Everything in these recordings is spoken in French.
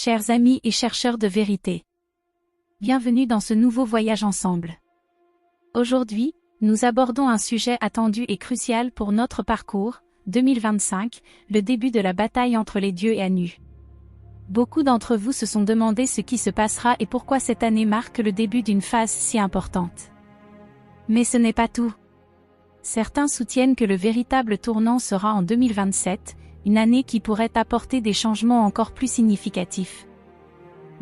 Chers amis et chercheurs de vérité, bienvenue dans ce nouveau voyage ensemble. Aujourd'hui, nous abordons un sujet attendu et crucial pour notre parcours, 2025, le début de la bataille entre les dieux et Anu. Beaucoup d'entre vous se sont demandé ce qui se passera et pourquoi cette année marque le début d'une phase si importante. Mais ce n'est pas tout. Certains soutiennent que le véritable tournant sera en 2027, une année qui pourrait apporter des changements encore plus significatifs.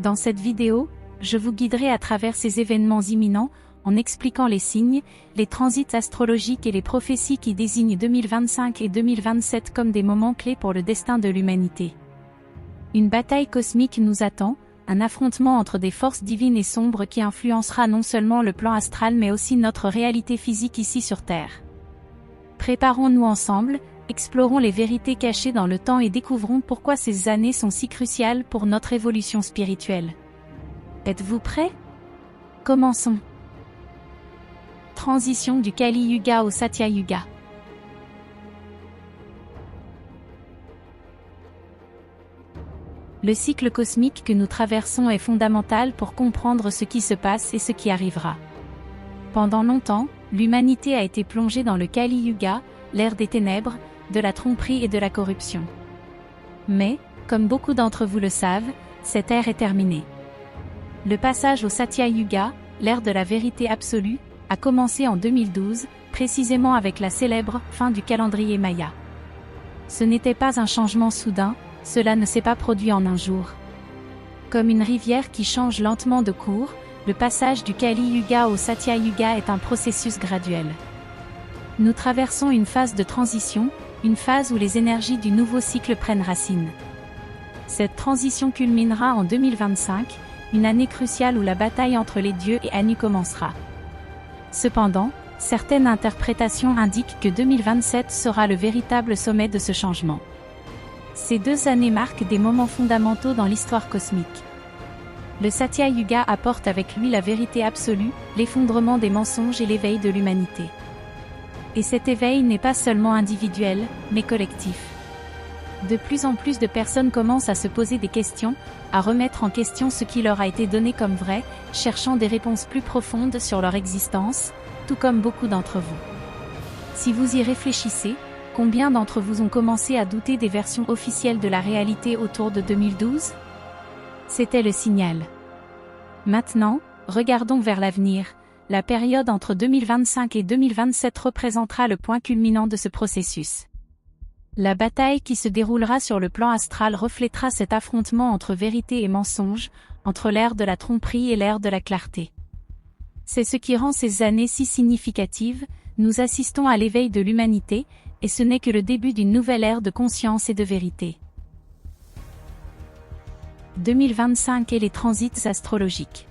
Dans cette vidéo, je vous guiderai à travers ces événements imminents, en expliquant les signes, les transits astrologiques et les prophéties qui désignent 2025 et 2027 comme des moments clés pour le destin de l'humanité. Une bataille cosmique nous attend, un affrontement entre des forces divines et sombres qui influencera non seulement le plan astral mais aussi notre réalité physique ici sur Terre. Préparons-nous ensemble, explorons les vérités cachées dans le temps et découvrons pourquoi ces années sont si cruciales pour notre évolution spirituelle. Êtes-vous prêts? Commençons. Transition du Kali Yuga au Satya Yuga. Le cycle cosmique que nous traversons est fondamental pour comprendre ce qui se passe et ce qui arrivera. Pendant longtemps, l'humanité a été plongée dans le Kali Yuga, l'ère des ténèbres, de la tromperie et de la corruption. Mais, comme beaucoup d'entre vous le savent, cette ère est terminée. Le passage au Satya Yuga, l'ère de la vérité absolue, a commencé en 2012, précisément avec la célèbre fin du calendrier Maya. Ce n'était pas un changement soudain, cela ne s'est pas produit en un jour. Comme une rivière qui change lentement de cours, le passage du Kali Yuga au Satya Yuga est un processus graduel. Nous traversons une phase de transition, une phase où les énergies du nouveau cycle prennent racine. Cette transition culminera en 2025, une année cruciale où la bataille entre les dieux et Anu commencera. Cependant, certaines interprétations indiquent que 2027 sera le véritable sommet de ce changement. Ces deux années marquent des moments fondamentaux dans l'histoire cosmique. Le Satya Yuga apporte avec lui la vérité absolue, l'effondrement des mensonges et l'éveil de l'humanité. Et cet éveil n'est pas seulement individuel, mais collectif. De plus en plus de personnes commencent à se poser des questions, à remettre en question ce qui leur a été donné comme vrai, cherchant des réponses plus profondes sur leur existence, tout comme beaucoup d'entre vous. Si vous y réfléchissez, combien d'entre vous ont commencé à douter des versions officielles de la réalité autour de 2012? C'était le signal. Maintenant, regardons vers l'avenir. La période entre 2025 et 2027 représentera le point culminant de ce processus. La bataille qui se déroulera sur le plan astral reflètera cet affrontement entre vérité et mensonge, entre l'ère de la tromperie et l'ère de la clarté. C'est ce qui rend ces années si significatives, nous assistons à l'éveil de l'humanité, et ce n'est que le début d'une nouvelle ère de conscience et de vérité. 2025 et les transits astrologiques.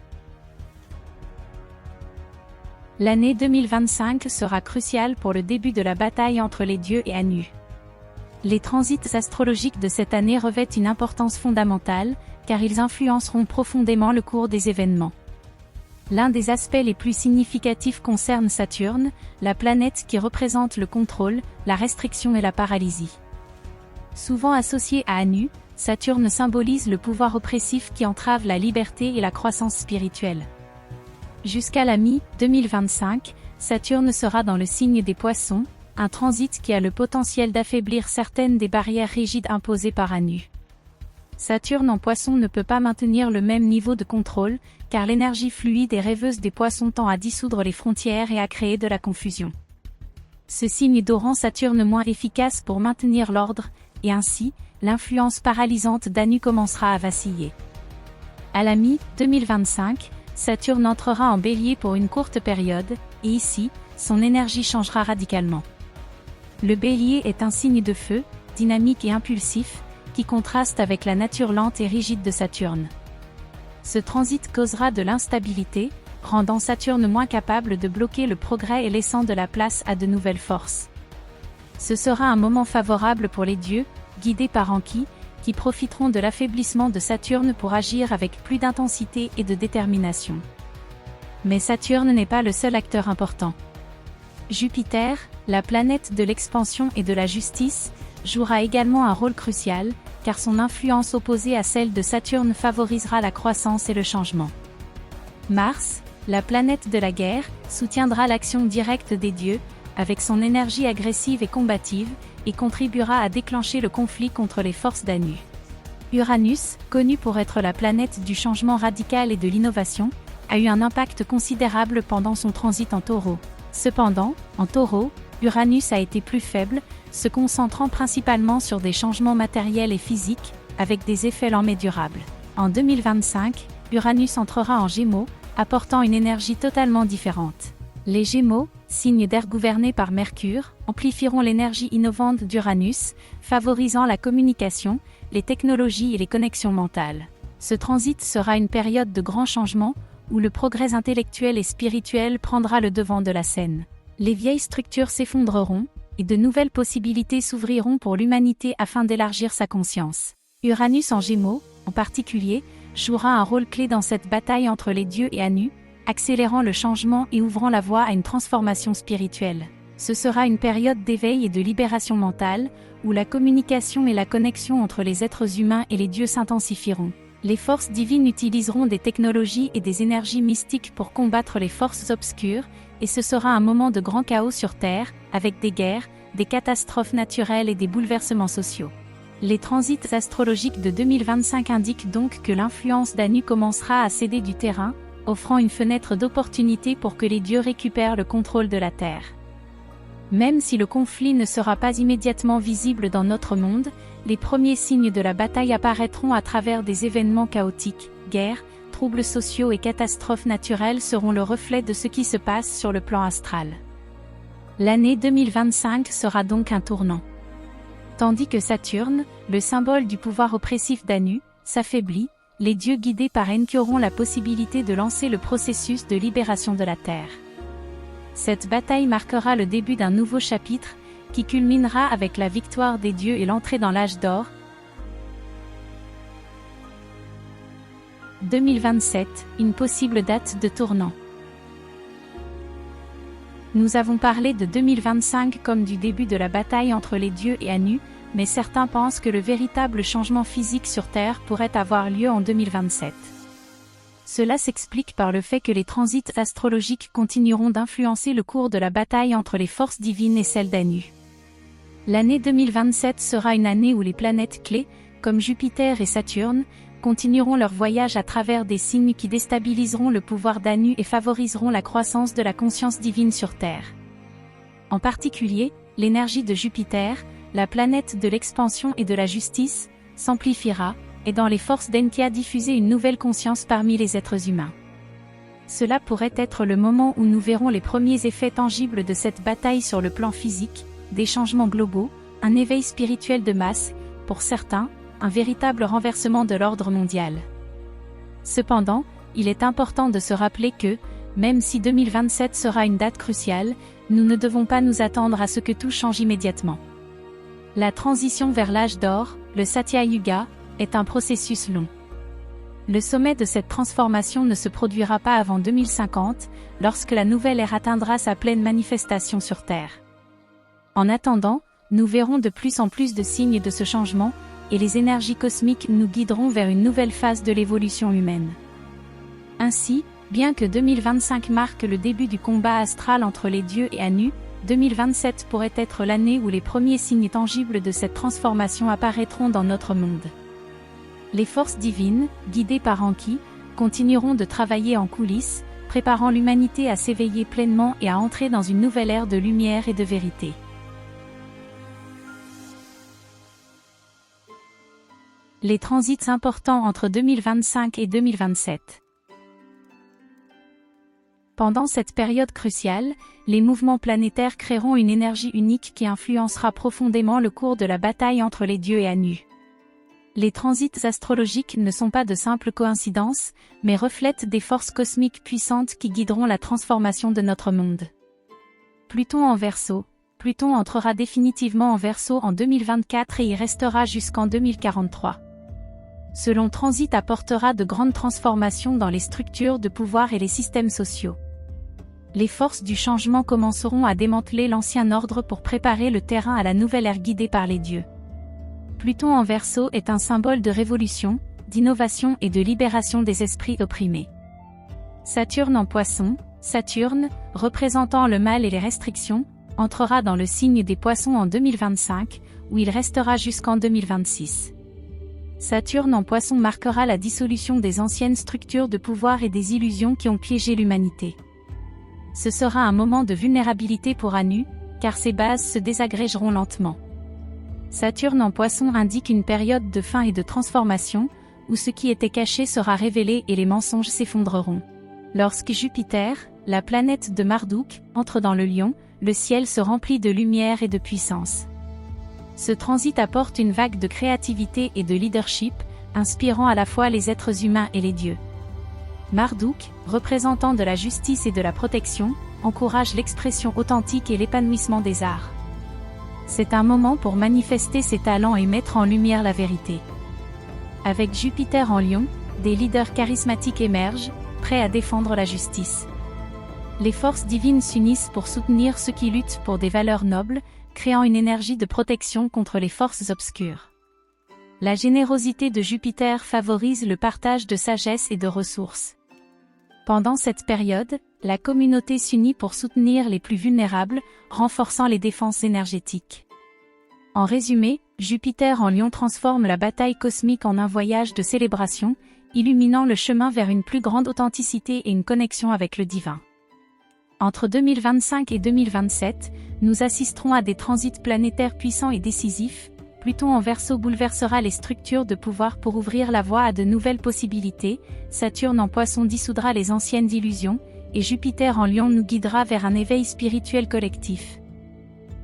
L'année 2025 sera cruciale pour le début de la bataille entre les dieux et Anu. Les transits astrologiques de cette année revêtent une importance fondamentale, car ils influenceront profondément le cours des événements. L'un des aspects les plus significatifs concerne Saturne, la planète qui représente le contrôle, la restriction et la paralysie. Souvent associé à Anu, Saturne symbolise le pouvoir oppressif qui entrave la liberté et la croissance spirituelle. Jusqu'à la mi-2025, Saturne sera dans le signe des Poissons, un transit qui a le potentiel d'affaiblir certaines des barrières rigides imposées par Anu. Saturne en Poissons ne peut pas maintenir le même niveau de contrôle, car l'énergie fluide et rêveuse des Poissons tend à dissoudre les frontières et à créer de la confusion. Ce signe d'eau rend Saturne moins efficace pour maintenir l'ordre, et ainsi, l'influence paralysante d'Anu commencera à vaciller. À la mi-2025, Saturne entrera en Bélier pour une courte période, et ici, son énergie changera radicalement. Le Bélier est un signe de feu, dynamique et impulsif, qui contraste avec la nature lente et rigide de Saturne. Ce transit causera de l'instabilité, rendant Saturne moins capable de bloquer le progrès et laissant de la place à de nouvelles forces. Ce sera un moment favorable pour les dieux, guidés par Enki, qui profiteront de l'affaiblissement de Saturne pour agir avec plus d'intensité et de détermination. Mais Saturne n'est pas le seul acteur important. Jupiter, la planète de l'expansion et de la justice, jouera également un rôle crucial, car son influence opposée à celle de Saturne favorisera la croissance et le changement. Mars, la planète de la guerre, soutiendra l'action directe des dieux, avec son énergie agressive et combative, et contribuera à déclencher le conflit contre les forces d'Anu. Uranus, connu pour être la planète du changement radical et de l'innovation, a eu un impact considérable pendant son transit en Taureau. Cependant, en Taureau, Uranus a été plus faible, se concentrant principalement sur des changements matériels et physiques, avec des effets lents mais durables. En 2025, Uranus entrera en Gémeaux, apportant une énergie totalement différente. Les Gémeaux, signes d'air gouvernés par Mercure, amplifieront l'énergie innovante d'Uranus, favorisant la communication, les technologies et les connexions mentales. Ce transit sera une période de grands changements, où le progrès intellectuel et spirituel prendra le devant de la scène. Les vieilles structures s'effondreront, et de nouvelles possibilités s'ouvriront pour l'humanité afin d'élargir sa conscience. Uranus en Gémeaux, en particulier, jouera un rôle clé dans cette bataille entre les dieux et Anu, accélérant le changement et ouvrant la voie à une transformation spirituelle. Ce sera une période d'éveil et de libération mentale, où la communication et la connexion entre les êtres humains et les dieux s'intensifieront. Les forces divines utiliseront des technologies et des énergies mystiques pour combattre les forces obscures, et ce sera un moment de grand chaos sur Terre, avec des guerres, des catastrophes naturelles et des bouleversements sociaux. Les transits astrologiques de 2025 indiquent donc que l'influence d'Anu commencera à céder du terrain, offrant une fenêtre d'opportunité pour que les dieux récupèrent le contrôle de la Terre. Même si le conflit ne sera pas immédiatement visible dans notre monde, les premiers signes de la bataille apparaîtront à travers des événements chaotiques, guerres, troubles sociaux et catastrophes naturelles seront le reflet de ce qui se passe sur le plan astral. L'année 2025 sera donc un tournant. Tandis que Saturne, le symbole du pouvoir oppressif d'Anu, s'affaiblit, les dieux guidés par Enki auront la possibilité de lancer le processus de libération de la Terre. Cette bataille marquera le début d'un nouveau chapitre, qui culminera avec la victoire des dieux et l'entrée dans l'âge d'or. 2027, une possible date de tournant. Nous avons parlé de 2025 comme du début de la bataille entre les dieux et Anu, mais certains pensent que le véritable changement physique sur Terre pourrait avoir lieu en 2027. Cela s'explique par le fait que les transits astrologiques continueront d'influencer le cours de la bataille entre les forces divines et celles d'Anu. L'année 2027 sera une année où les planètes clés, comme Jupiter et Saturne, continueront leur voyage à travers des signes qui déstabiliseront le pouvoir d'Anu et favoriseront la croissance de la conscience divine sur Terre. En particulier, l'énergie de Jupiter, la planète de l'expansion et de la justice, s'amplifiera, aidant les forces d'Enki à diffuser une nouvelle conscience parmi les êtres humains. Cela pourrait être le moment où nous verrons les premiers effets tangibles de cette bataille sur le plan physique, des changements globaux, un éveil spirituel de masse, pour certains, un véritable renversement de l'ordre mondial. Cependant, il est important de se rappeler que, même si 2027 sera une date cruciale, nous ne devons pas nous attendre à ce que tout change immédiatement. La transition vers l'âge d'or, le Satya Yuga, est un processus long. Le sommet de cette transformation ne se produira pas avant 2050, lorsque la nouvelle ère atteindra sa pleine manifestation sur Terre. En attendant, nous verrons de plus en plus de signes de ce changement, et les énergies cosmiques nous guideront vers une nouvelle phase de l'évolution humaine. Ainsi, bien que 2025 marque le début du combat astral entre les dieux et Anu, 2027 pourrait être l'année où les premiers signes tangibles de cette transformation apparaîtront dans notre monde. Les forces divines, guidées par Enki, continueront de travailler en coulisses, préparant l'humanité à s'éveiller pleinement et à entrer dans une nouvelle ère de lumière et de vérité. Les transits importants entre 2025 et 2027. Pendant cette période cruciale, les mouvements planétaires créeront une énergie unique qui influencera profondément le cours de la bataille entre les dieux et Anu. Les transits astrologiques ne sont pas de simples coïncidences, mais reflètent des forces cosmiques puissantes qui guideront la transformation de notre monde. Pluton en Verseau. Pluton entrera définitivement en Verseau en 2024 et y restera jusqu'en 2043. Ce long transit apportera de grandes transformations dans les structures de pouvoir et les systèmes sociaux. Les forces du changement commenceront à démanteler l'ancien ordre pour préparer le terrain à la nouvelle ère guidée par les dieux. Pluton en Verseau est un symbole de révolution, d'innovation et de libération des esprits opprimés. Saturne en Poissons, Saturne, représentant le mal et les restrictions, entrera dans le signe des Poissons en 2025, où il restera jusqu'en 2026. Saturne en Poissons marquera la dissolution des anciennes structures de pouvoir et des illusions qui ont piégé l'humanité. Ce sera un moment de vulnérabilité pour Anu, car ses bases se désagrégeront lentement. Saturne en Poissons indique une période de fin et de transformation, où ce qui était caché sera révélé et les mensonges s'effondreront. Lorsque Jupiter, la planète de Marduk, entre dans le Lion, le ciel se remplit de lumière et de puissance. Ce transit apporte une vague de créativité et de leadership, inspirant à la fois les êtres humains et les dieux. Marduk, représentant de la justice et de la protection, encourage l'expression authentique et l'épanouissement des arts. C'est un moment pour manifester ses talents et mettre en lumière la vérité. Avec Jupiter en Lion, des leaders charismatiques émergent, prêts à défendre la justice. Les forces divines s'unissent pour soutenir ceux qui luttent pour des valeurs nobles, créant une énergie de protection contre les forces obscures. La générosité de Jupiter favorise le partage de sagesse et de ressources. Pendant cette période, la communauté s'unit pour soutenir les plus vulnérables, renforçant les défenses énergétiques. En résumé, Jupiter en Lion transforme la bataille cosmique en un voyage de célébration, illuminant le chemin vers une plus grande authenticité et une connexion avec le divin. Entre 2025 et 2027, nous assisterons à des transits planétaires puissants et décisifs. Pluton en Verseau bouleversera les structures de pouvoir pour ouvrir la voie à de nouvelles possibilités, Saturne en Poissons dissoudra les anciennes illusions, et Jupiter en Lion nous guidera vers un éveil spirituel collectif.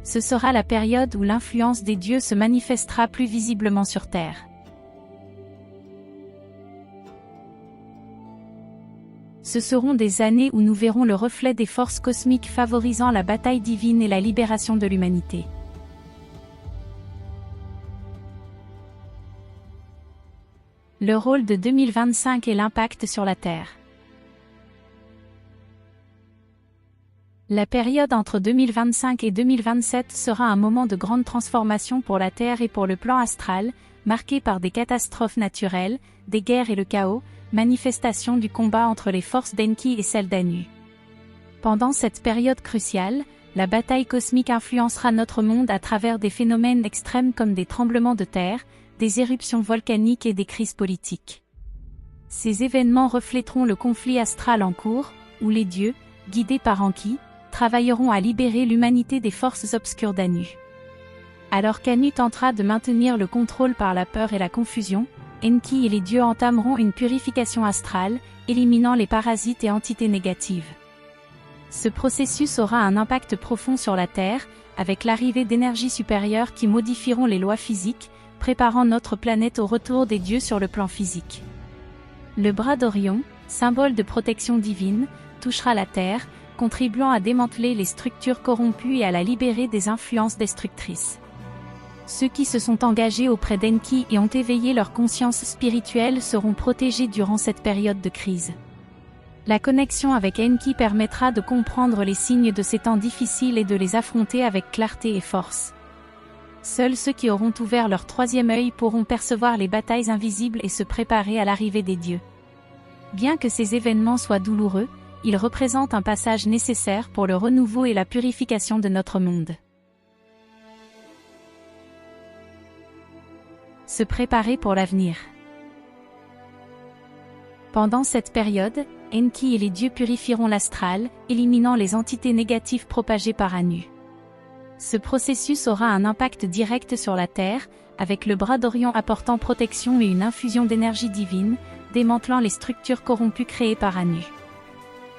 Ce sera la période où l'influence des dieux se manifestera plus visiblement sur Terre. Ce seront des années où nous verrons le reflet des forces cosmiques favorisant la bataille divine et la libération de l'humanité. Le rôle de 2025 et l'impact sur la Terre. La période entre 2025 et 2027 sera un moment de grande transformation pour la Terre et pour le plan astral, marqué par des catastrophes naturelles, des guerres et le chaos, manifestation du combat entre les forces d'Enki et celles d'Anu. Pendant cette période cruciale, la bataille cosmique influencera notre monde à travers des phénomènes extrêmes comme des tremblements de terre, des éruptions volcaniques et des crises politiques. Ces événements reflèteront le conflit astral en cours, où les dieux, guidés par Enki, travailleront à libérer l'humanité des forces obscures d'Anu. Alors qu'Anu tentera de maintenir le contrôle par la peur et la confusion, Enki et les dieux entameront une purification astrale, éliminant les parasites et entités négatives. Ce processus aura un impact profond sur la Terre, avec l'arrivée d'énergies supérieures qui modifieront les lois physiques, préparant notre planète au retour des dieux sur le plan physique. Le bras d'Orion, symbole de protection divine, touchera la Terre, contribuant à démanteler les structures corrompues et à la libérer des influences destructrices. Ceux qui se sont engagés auprès d'Enki et ont éveillé leur conscience spirituelle seront protégés durant cette période de crise. La connexion avec Enki permettra de comprendre les signes de ces temps difficiles et de les affronter avec clarté et force. Seuls ceux qui auront ouvert leur troisième œil pourront percevoir les batailles invisibles et se préparer à l'arrivée des dieux. Bien que ces événements soient douloureux, ils représentent un passage nécessaire pour le renouveau et la purification de notre monde. Se préparer pour l'avenir. Pendant cette période, Enki et les dieux purifieront l'astral, éliminant les entités négatives propagées par Anu. Ce processus aura un impact direct sur la Terre, avec le bras d'Orion apportant protection et une infusion d'énergie divine, démantelant les structures corrompues créées par Anu.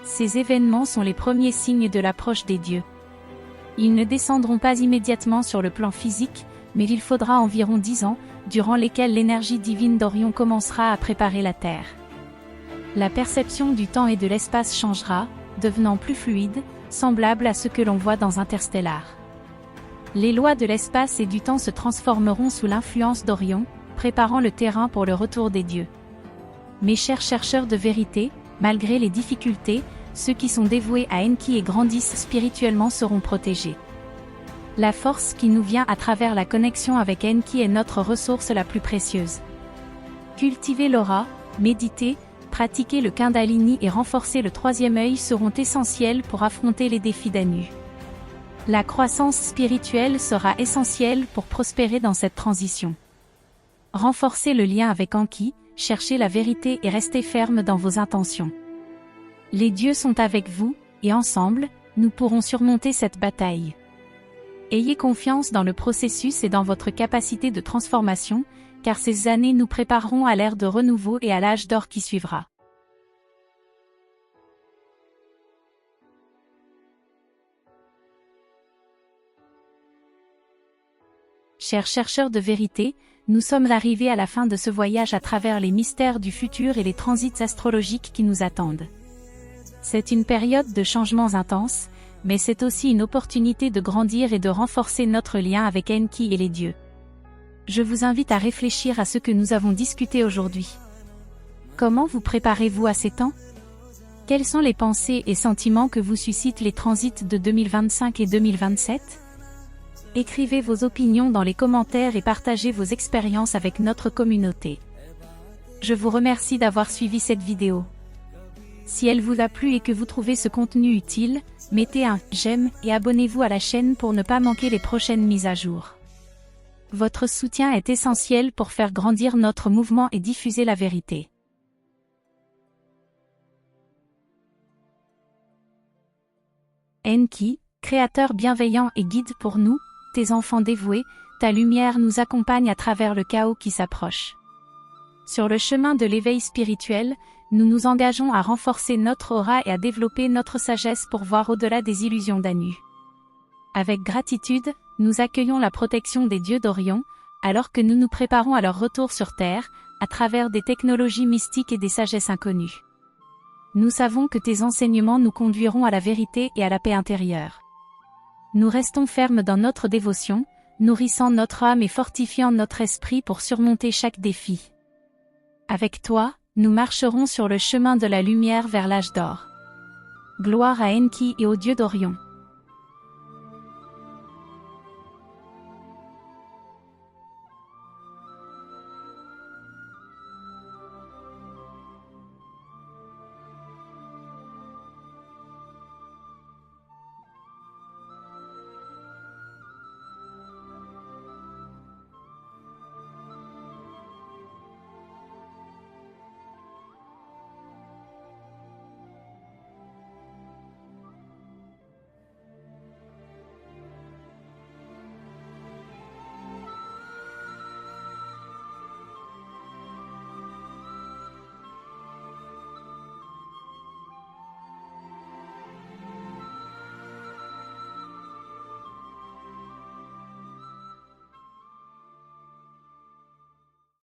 Ces événements sont les premiers signes de l'approche des dieux. Ils ne descendront pas immédiatement sur le plan physique, mais il faudra environ 10 ans, durant lesquels l'énergie divine d'Orion commencera à préparer la Terre. La perception du temps et de l'espace changera, devenant plus fluide, semblable à ce que l'on voit dans Interstellar. Les lois de l'espace et du temps se transformeront sous l'influence d'Orion, préparant le terrain pour le retour des dieux. Mes chers chercheurs de vérité, malgré les difficultés, ceux qui sont dévoués à Enki et grandissent spirituellement seront protégés. La force qui nous vient à travers la connexion avec Enki est notre ressource la plus précieuse. Cultiver l'aura, méditer, pratiquer le Kundalini et renforcer le troisième œil seront essentiels pour affronter les défis d'Anu. La croissance spirituelle sera essentielle pour prospérer dans cette transition. Renforcez le lien avec Enki, cherchez la vérité et restez ferme dans vos intentions. Les dieux sont avec vous, et ensemble, nous pourrons surmonter cette bataille. Ayez confiance dans le processus et dans votre capacité de transformation, car ces années nous prépareront à l'ère de renouveau et à l'âge d'or qui suivra. Chers chercheurs de vérité, nous sommes arrivés à la fin de ce voyage à travers les mystères du futur et les transits astrologiques qui nous attendent. C'est une période de changements intenses, mais c'est aussi une opportunité de grandir et de renforcer notre lien avec Enki et les dieux. Je vous invite à réfléchir à ce que nous avons discuté aujourd'hui. Comment vous préparez-vous à ces temps? Quelles sont les pensées et sentiments que vous suscitent les transits de 2025 et 2027? Écrivez vos opinions dans les commentaires et partagez vos expériences avec notre communauté. Je vous remercie d'avoir suivi cette vidéo. Si elle vous a plu et que vous trouvez ce contenu utile, mettez un j'aime et abonnez-vous à la chaîne pour ne pas manquer les prochaines mises à jour. Votre soutien est essentiel pour faire grandir notre mouvement et diffuser la vérité. Enki, créateur bienveillant et guide pour nous, tes enfants dévoués, ta lumière nous accompagne à travers le chaos qui s'approche. Sur le chemin de l'éveil spirituel, nous nous engageons à renforcer notre aura et à développer notre sagesse pour voir au-delà des illusions d'Anu. Avec gratitude, nous accueillons la protection des dieux d'Orion, alors que nous nous préparons à leur retour sur Terre, à travers des technologies mystiques et des sagesses inconnues. Nous savons que tes enseignements nous conduiront à la vérité et à la paix intérieure. Nous restons fermes dans notre dévotion, nourrissant notre âme et fortifiant notre esprit pour surmonter chaque défi. Avec toi, nous marcherons sur le chemin de la lumière vers l'âge d'or. Gloire à Enki et aux dieux d'Orion.